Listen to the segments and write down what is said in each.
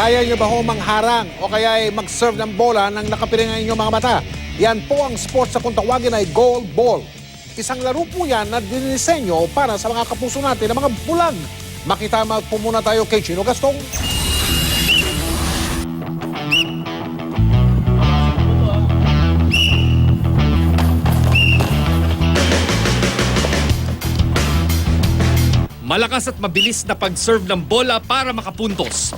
Kaya nyo ba ho mangharang o kaya ay mag-serve ng bola ng nakapiringan inyong mga mata? Yan po ang sports na kung tawagin ay goal ball. Isang laro po yan na dinisenyo para sa mga kapuso natin na mga bulag. Makitama po muna tayo kay Chino Gastong. Malakas at mabilis na pag-serve ng bola para makapuntos.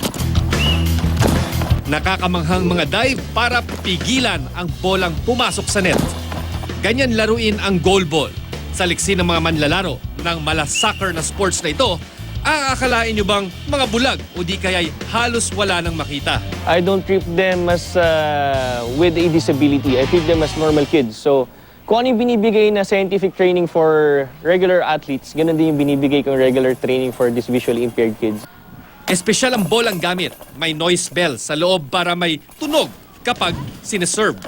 Nakakamanghang mga dive para pigilan ang bolang pumasok sa net. Ganyan laruin ang goal ball. Sa liksi ng mga manlalaro ng malasoccer na sports na ito, aakalain nyo bang mga bulag o di kaya'y halos wala nang makita? I don't treat them as with a disability. I treat them as normal kids. So, kung ano yung binibigay na scientific training for regular athletes, ganun din yung binibigay kong regular training for these visually impaired kids. Espesyal ang bolang gamit. May noise bell sa loob para may tunog kapag sineserve.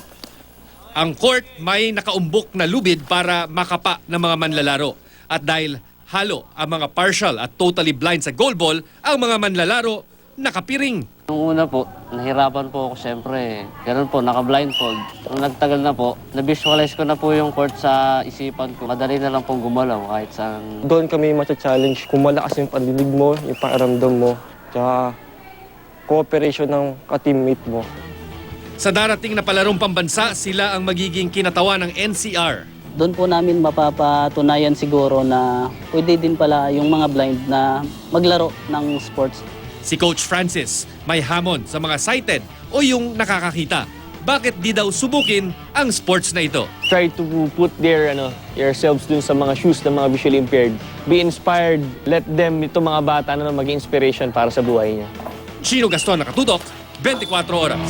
Ang court may nakaumbok na lubid para makapa ng mga manlalaro. At dahil halo ang mga partial at totally blind sa goal ball, ang mga manlalaro nakapiring. Nung una po, nahirapan po ako siyempre. Ganun po, naka-blindfold. Nung nagtagal na po, na-visualize ko na po yung court sa isipan ko. Madali na lang pong gumalaw kahit saan. Doon kami matcha-challenge kung malakas yung pandinig mo, yung pakiramdam mo, tsaka cooperation ng ka-teammate mo. Sa darating na palarong pambansa, sila ang magiging kinatawa ng NCR. Doon po namin mapapatunayan siguro na pwede din pala yung mga blind na maglaro ng sports. Si Coach Francis may hamon sa mga sighted o yung nakakakita. Bakit di daw subukin ang sports na ito? Try to put yourselves dun sa mga shoes ng mga visually impaired. Be inspired. Let them, ito mga bata na maging inspiration para sa buhay niya. Chino Gaston, Nakatutok, 24 Oras.